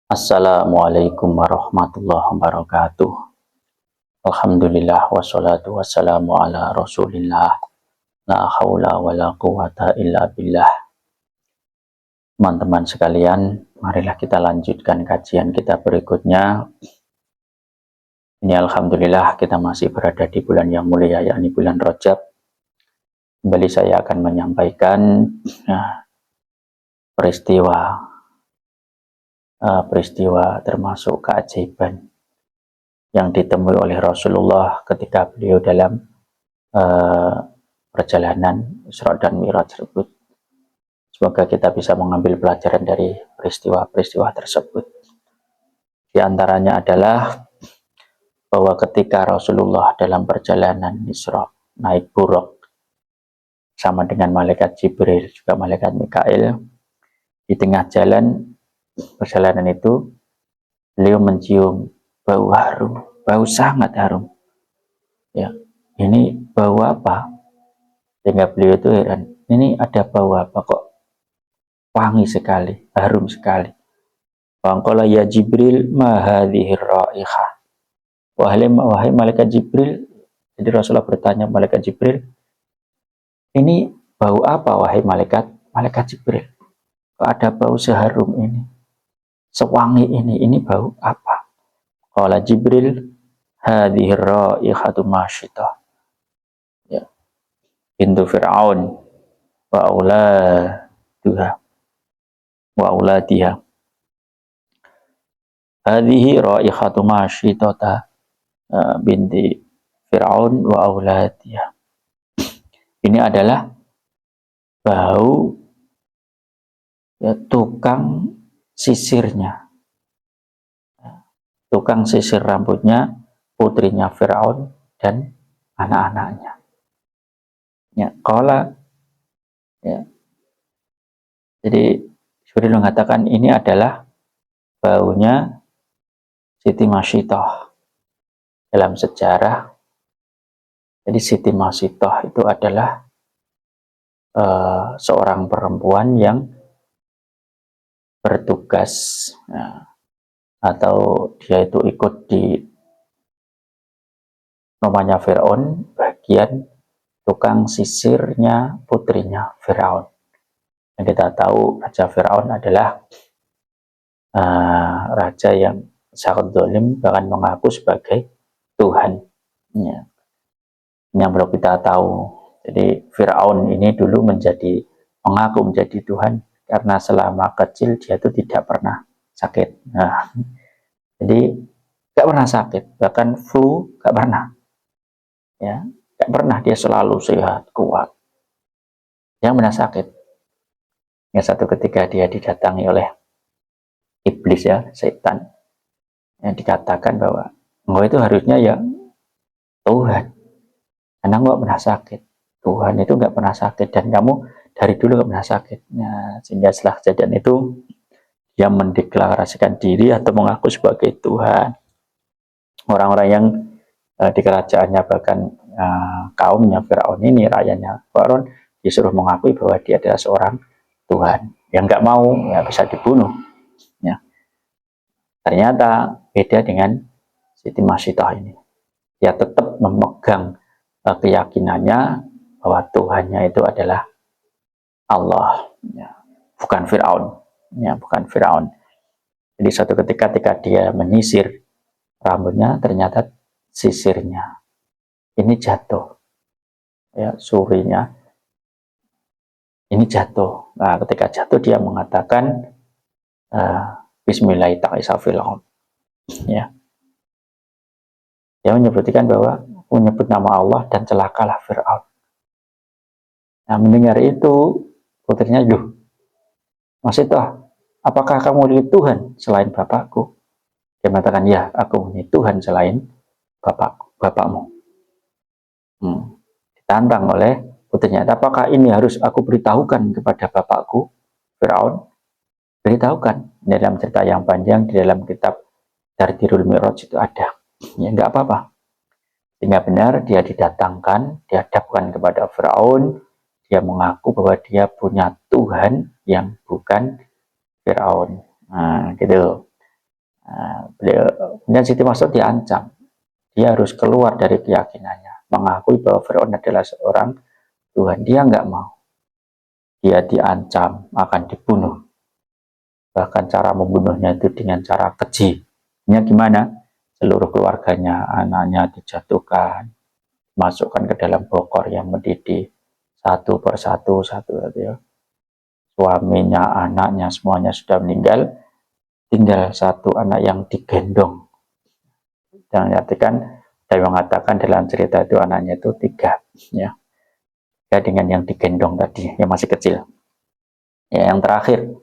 Assalamualaikum warahmatullahi wabarakatuh. Alhamdulillah wassalatu wassalamu ala rasulillah. La haula wa la quwata illa billah. Teman-teman sekalian, marilah kita lanjutkan kajian kita berikutnya. Ini Alhamdulillah kita masih berada di bulan yang mulia, yakni bulan Rajab. Kembali saya akan menyampaikan peristiwa termasuk keajaiban yang ditemui oleh Rasulullah ketika beliau dalam perjalanan Isra dan Mi'raj tersebut. Semoga kita bisa mengambil pelajaran dari peristiwa-peristiwa tersebut. Di antaranya adalah bahwa ketika Rasulullah dalam perjalanan Isra naik buruk sama dengan malaikat Jibril juga malaikat Mikail, di tengah jalan perjalanan itu beliau mencium bau harum, bau sangat harum. Ya, ini bau apa? Sehingga beliau itu heran, ini ada bau apa kok wangi sekali, harum sekali. Waqala ya Jibril ma hadhihi raihah. Wahai malaikat Jibril, jadi Rasulullah bertanya malaikat Jibril, ini bau apa wahai malaikat Jibril? Kok ada bau seharum ini, sewangi ini bau apa? Qala Jibril, hadhihi raihatu masyitah. Ya, bintu Fir'aun wa auladiha. Hadhihi raihatu masyitata binti Fir'aun wa auladiha. Ini adalah bau tukang sisirnya, tukang sisir rambutnya putrinya Fir'aun dan anak-anaknya. Ya, qala, ya. Jadi Jibril mengatakan ini adalah baunya Siti Masyitah dalam sejarah. Jadi Siti Masyitah itu adalah seorang perempuan yang bertugas, atau dia itu ikut di namanya Fir'aun, bagian tukang sisirnya putrinya Fir'aun. Yang kita tahu Raja Fir'aun adalah raja yang sangat zalim, bahkan mengaku sebagai Tuhan. Ya. Ini yang perlu kita tahu. Jadi Fir'aun ini dulu mengaku menjadi Tuhan karena selama kecil dia itu tidak pernah sakit. Nah, jadi gak pernah sakit, bahkan flu gak pernah. Ya, gak pernah, dia selalu sehat, kuat. Yang pernah sakit. Yang satu ketika dia didatangi oleh iblis, ya, setan, yang dikatakan bahwa engkau itu harusnya ya Tuhan, karena engkau gak pernah sakit. Tuhan itu gak pernah sakit dan kamu dari dulu gak pernah sakit. Nah, sehingga setelah kejadian itu dia mendeklarasikan diri atau mengaku sebagai Tuhan. Orang-orang yang di kerajaannya, bahkan kaumnya Fir'aun ini, rakyatnya Fir'aun, disuruh mengakui bahwa dia adalah seorang Tuhan. Yang nggak mau ya bisa dibunuh. Ya. Ternyata beda dengan Siti Masyitah ini. Dia tetap memegang keyakinannya bahwa Tuhannya itu adalah Allah, ya, bukan Fir'aun. Ya, bukan Fir'aun. Jadi suatu ketika dia menyisir rambutnya, ternyata sisirnya ini jatuh, ya, surinya ini jatuh. Nah, ketika jatuh dia mengatakan Bismillahirrahmanirrahim. Ya, dia menyebutkan bahwa menyebut nama Allah dan celakalah Fir'aun. Nah, mendengar itu putrinya, "Loh, Masyitah, apakah kamu memiliki Tuhan selain bapakku?" Dia mengatakan, "Ya, aku memiliki Tuhan selain bapakmu." Ditantang oleh putrinya, "Apakah ini harus aku beritahukan kepada bapakku Fir'aun?" Beritahukan. Dalam cerita yang panjang di dalam kitab Dardirul Mi'raj itu ada. Ya, nggak apa-apa. Sehingga benar dia didatangkan, dihadapkan kepada Fir'aun. Dia mengaku bahwa dia punya Tuhan yang bukan Fir'aun. Nah, gitu. Kemudian Siti Masud diancam, dia harus keluar dari keyakinannya, mengakui bahwa Firaun adalah seorang Tuhan. Dia nggak mau, dia diancam akan dibunuh, bahkan cara membunuhnya itu dengan cara keji. Gimana? Seluruh keluarganya, anaknya dijatuhkan, masukkan ke dalam bokor yang mendidih, satu persatu, ya. Suaminya, anaknya, semuanya sudah meninggal, tinggal satu anak yang digendong. Dan artikan, saya mengatakan dalam cerita itu anaknya itu 3, ya. Ya, dengan yang digendong tadi, yang masih kecil. Ya, yang terakhir.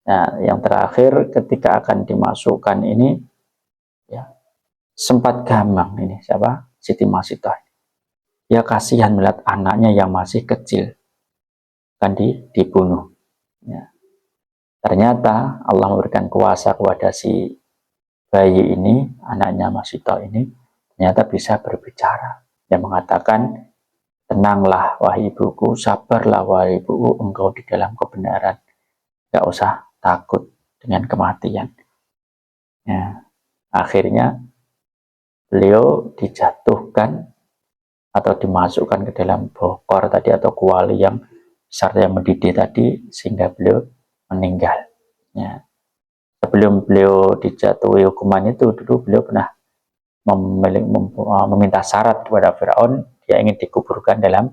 Nah, yang terakhir ketika akan dimasukkan ini, ya, sempat gamang ini siapa? Siti Masitah. Ya kasihan melihat anaknya yang masih kecil kan dibunuh. Ya. Ternyata Allah memberikan kuasa kepada si bayi ini, anaknya Masitah ini, ternyata bisa berbicara. Yang mengatakan, tenanglah wahai ibuku, sabarlah wahai ibuku, engkau di dalam kebenaran. Gak usah takut dengan kematian. Ya. Akhirnya beliau dijatuhkan atau dimasukkan ke dalam bokor tadi atau kuali yang besar yang mendidih tadi sehingga beliau meninggal. Ya. Sebelum beliau dijatuhi hukuman itu, dulu beliau pernah meminta syarat kepada Firaun, dia ingin dikuburkan dalam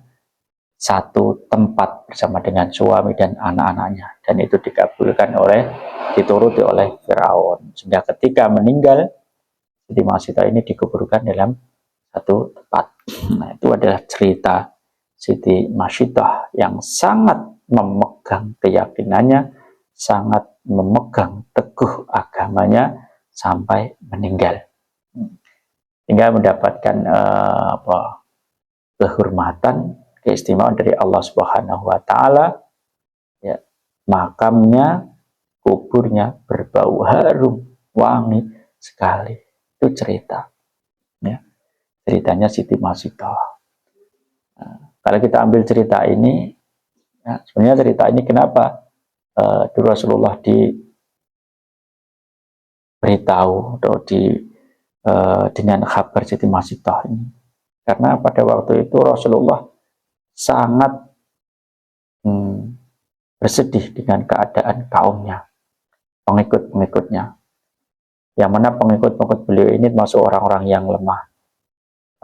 satu tempat bersama dengan suami dan anak-anaknya, dan itu dituruti oleh Firaun, sehingga ketika meninggal Siti Masitah ini dikuburkan dalam satu tempat. Nah, itu adalah cerita Siti Masitah yang sangat memegang keyakinannya, sangat memegang teguh agamanya sampai meninggal, hingga mendapatkan kehormatan, keistimewaan dari Allah Subhanahu wa Ta'ala. Ya, makamnya, kuburnya berbau harum, wangi sekali. Itu cerita. Ya. Ceritanya Siti Masitah. Nah, kalau kita ambil cerita ini, ya, sebenarnya cerita ini kenapa Rasulullah diberitahu atau dengan kabar Siti Masitah ini, karena pada waktu itu Rasulullah sangat bersedih dengan keadaan kaumnya, pengikut-pengikutnya, yang mana pengikut-pengikut beliau ini termasuk orang-orang yang lemah,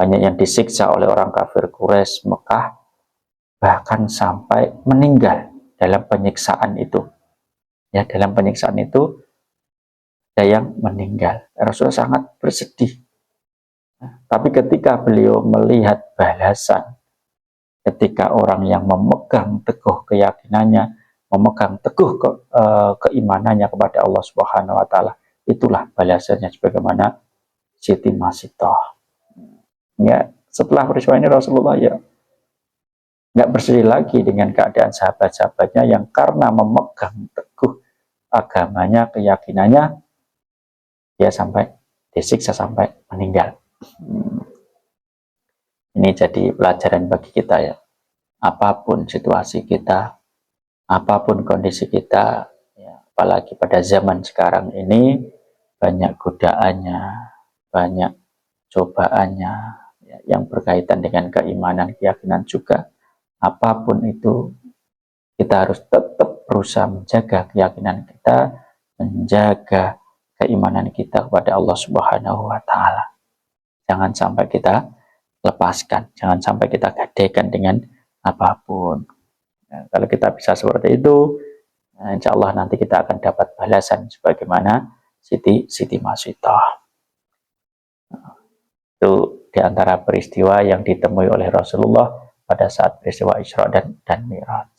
banyak yang disiksa oleh orang kafir Quraisy Mekah, bahkan sampai meninggal dalam penyiksaan itu. Ya, dalam penyiksaan itu ada yang meninggal. Rasulullah sangat bersedih. Tapi ketika beliau melihat balasan, ketika orang yang memegang teguh keyakinannya, memegang teguh keimanannya kepada Allah Subhanahu wa Ta'ala, itulah balasannya sebagaimana Siti Masitah. Ya, setelah peristiwa ini Rasulullah ya nggak bersedih lagi dengan keadaan sahabat-sahabatnya yang karena memegang teguh agamanya, keyakinannya, dia sampai disiksa sampai meninggal. Ini jadi pelajaran bagi kita ya. Apapun situasi kita, apapun kondisi kita, ya, apalagi pada zaman sekarang ini, banyak godaannya, banyak cobaannya, ya, yang berkaitan dengan keimanan, keyakinan juga. Apapun itu, kita harus tetap berusaha menjaga keyakinan kita, menjaga keimanan kita kepada Allah Subhanahu wa Ta'ala. Jangan sampai kita lepaskan, jangan sampai kita gadaikan dengan apapun. Nah, kalau kita bisa seperti itu, nah, insya Allah nanti kita akan dapat balasan sebagaimana Siti Masitah. Nah, itu diantara peristiwa yang ditemui oleh Rasulullah pada saat peristiwa Isra dan Mi'raj.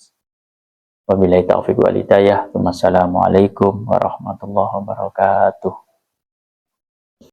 Wabillahi taufiq wal hidayah. Wassalamualaikum warahmatullahi wabarakatuh.